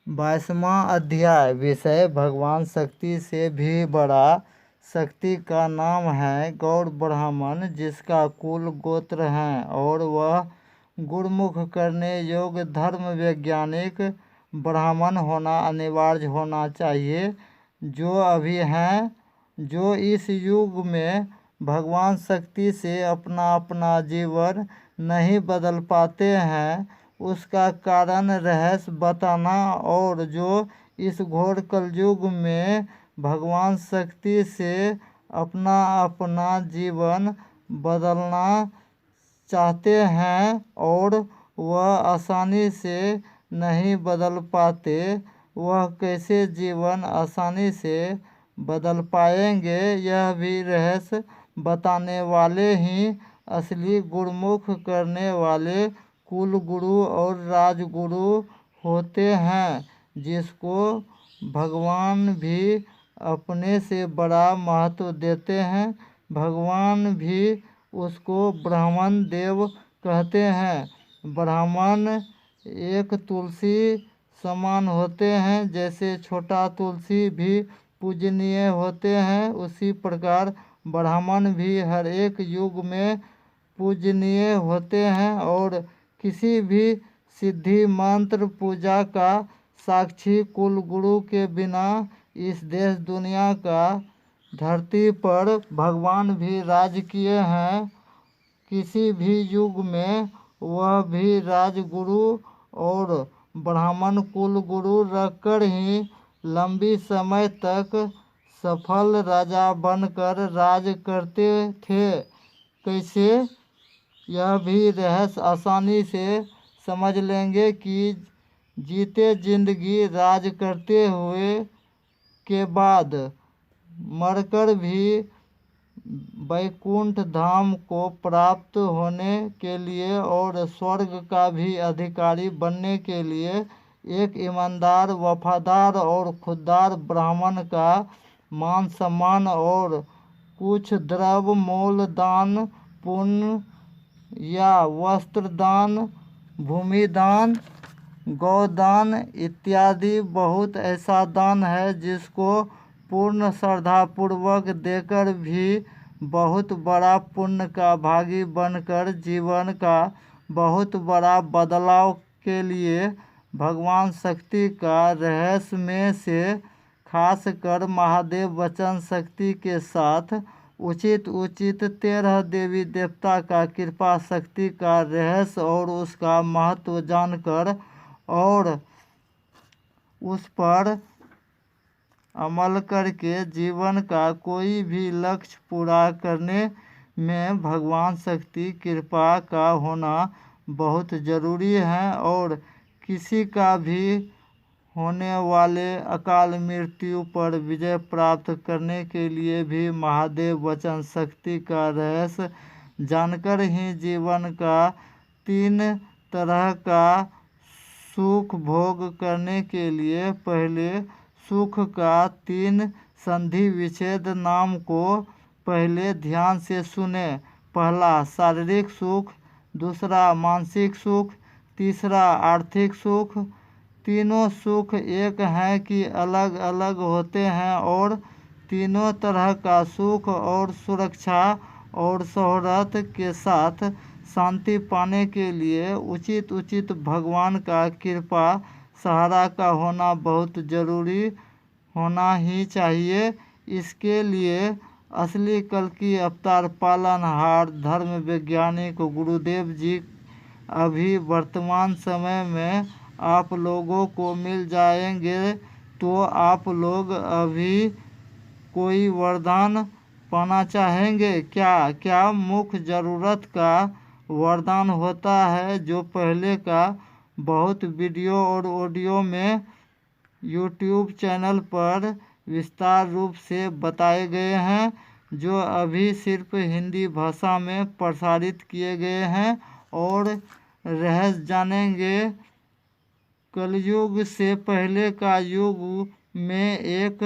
22वां अध्याय। विषय भगवान शक्ति से भी बड़ा। शक्ति का नाम है गौड़ ब्राह्मण, जिसका कुल गोत्र है और वह गुरुमुख करने योग्य धर्म वैज्ञानिक ब्राह्मण होना अनिवार्य होना चाहिए। जो अभी हैं, जो इस युग में भगवान शक्ति से अपना अपना जीवन नहीं बदल पाते हैं, उसका कारण रहस्य बताना, और जो इस घोर कलयुग में भगवान शक्ति से अपना अपना जीवन बदलना चाहते हैं और वह आसानी से नहीं बदल पाते, वह कैसे जीवन आसानी से बदल पाएंगे, यह भी रहस्य बताने वाले ही असली गुरुमुख करने वाले कुल गुरु और राजगुरु होते हैं, जिसको भगवान भी अपने से बड़ा महत्व देते हैं। भगवान भी उसको ब्राह्मण देव कहते हैं। ब्राह्मण एक तुलसी समान होते हैं। जैसे छोटा तुलसी भी पूजनीय होते हैं, उसी प्रकार ब्राह्मण भी हर एक युग में पूजनीय होते हैं और किसी भी सिद्धि मंत्र पूजा का साक्षी कुल गुरु के बिना इस देश दुनिया का धरती पर भगवान भी राज किए हैं। किसी भी युग में वह भी राजगुरु और ब्राह्मण कुल गुरु रखकर ही लंबी समय तक सफल राजा बनकर राज करते थे। कैसे, यह भी रहस्य आसानी से समझ लेंगे कि जीते जिंदगी राज करते हुए के बाद मरकर भी वैकुंठ धाम को प्राप्त होने के लिए और स्वर्ग का भी अधिकारी बनने के लिए एक ईमानदार, वफादार और खुददार ब्राह्मण का मान सम्मान और कुछ द्रव्य मूल दान, पुण्य या वस्त्र दान, भूमि दान, गौदान इत्यादि बहुत ऐसा दान है जिसको पूर्ण श्रद्धापूर्वक देकर भी बहुत बड़ा पुण्य का भागी बनकर जीवन का बहुत बड़ा बदलाव के लिए भगवान शक्ति का रहस्य में से खासकर महादेव वचन शक्ति के साथ उचित 13 देवी देवता का कृपा शक्ति का रहस्य और उसका महत्व जानकर और उस पर अमल करके जीवन का कोई भी लक्ष्य पूरा करने में भगवान शक्ति कृपा का होना बहुत ज़रूरी है। और किसी का भी होने वाले अकाल मृत्यु पर विजय प्राप्त करने के लिए भी महादेव वचन शक्ति का रहस्य जानकर ही जीवन का 3 तरह का सुख भोग करने के लिए पहले सुख का 3 संधि विच्छेद नाम को पहले ध्यान से सुने। पहला शारीरिक सुख, दूसरा मानसिक सुख, तीसरा आर्थिक सुख। तीनों सुख एक हैं कि अलग अलग होते हैं और तीनों तरह का सुख और सुरक्षा और शोहरत के साथ शांति पाने के लिए उचित भगवान का कृपा सहारा का होना बहुत ज़रूरी होना ही चाहिए। इसके लिए असली कल की अवतार पालनहार धर्म वैज्ञानिक गुरुदेव जी अभी वर्तमान समय में आप लोगों को मिल जाएंगे। तो आप लोग अभी कोई वरदान पाना चाहेंगे क्या? क्या मुख्य ज़रूरत का वरदान होता है जो पहले का बहुत वीडियो और ऑडियो में यूट्यूब चैनल पर विस्तार रूप से बताए गए हैं, जो अभी सिर्फ हिंदी भाषा में प्रसारित किए गए हैं। और रहस्य जानेंगे। कलयुग से पहले का युग में एक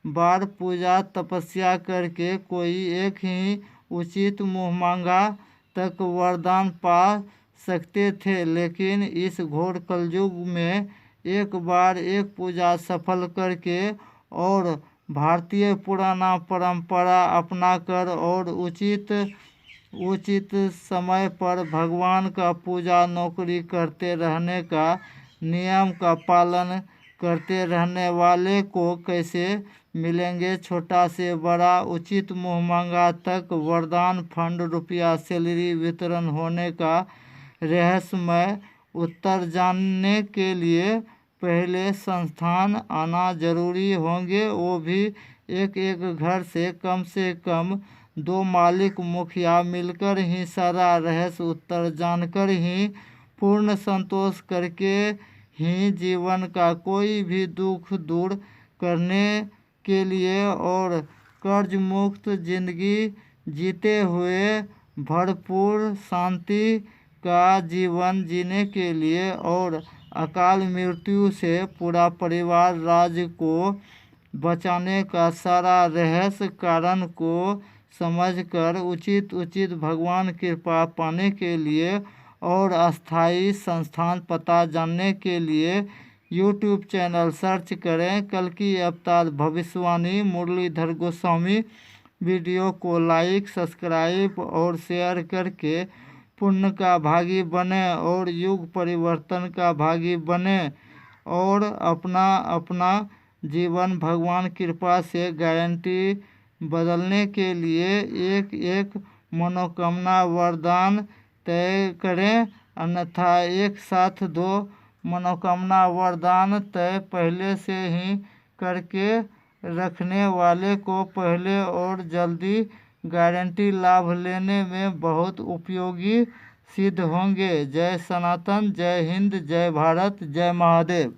बार पूजा तपस्या करके कोई एक ही उचित मुँह मांगा तक वरदान पा सकते थे, लेकिन इस घोर कलयुग में एक बार एक पूजा सफल करके और भारतीय पुराना परंपरा अपनाकर और उचित समय पर भगवान का पूजा नौकरी करते रहने का नियम का पालन करते रहने वाले को कैसे मिलेंगे छोटा से बड़ा उचित मुँह मांगा तक वरदान फंड रुपया सैलरी वितरण होने का रहस्यमय उत्तर जानने के लिए पहले संस्थान आना जरूरी होंगे, वो भी एक घर से कम 2 मालिक मुखिया मिलकर ही सारा रहस्य उत्तर जानकर ही पूर्ण संतोष करके ही जीवन का कोई भी दुख दूर करने के लिए और कर्ज मुक्त जिंदगी जीते हुए भरपूर शांति का जीवन जीने के लिए और अकाल मृत्यु से पूरा परिवार राज्य को बचाने का सारा रहस्य कारण को समझकर उचित भगवान कृपा पाने के लिए और अस्थाई संस्थान पता जानने के लिए YouTube चैनल सर्च करें। कल की अवतार भविष्यवाणी मुरलीधर गोस्वामी। वीडियो को लाइक सब्सक्राइब और शेयर करके पुण्य का भागी बने और युग परिवर्तन का भागी बने और अपना जीवन भगवान कृपा से गारंटी बदलने के लिए एक मनोकामना वरदान तय करें, अन्यथा एक साथ 2 मनोकामना वरदान तय पहले से ही करके रखने वाले को पहले और जल्दी गारंटी लाभ लेने में बहुत उपयोगी सिद्ध होंगे। जय सनातन, जय हिंद, जय भारत, जय महादेव।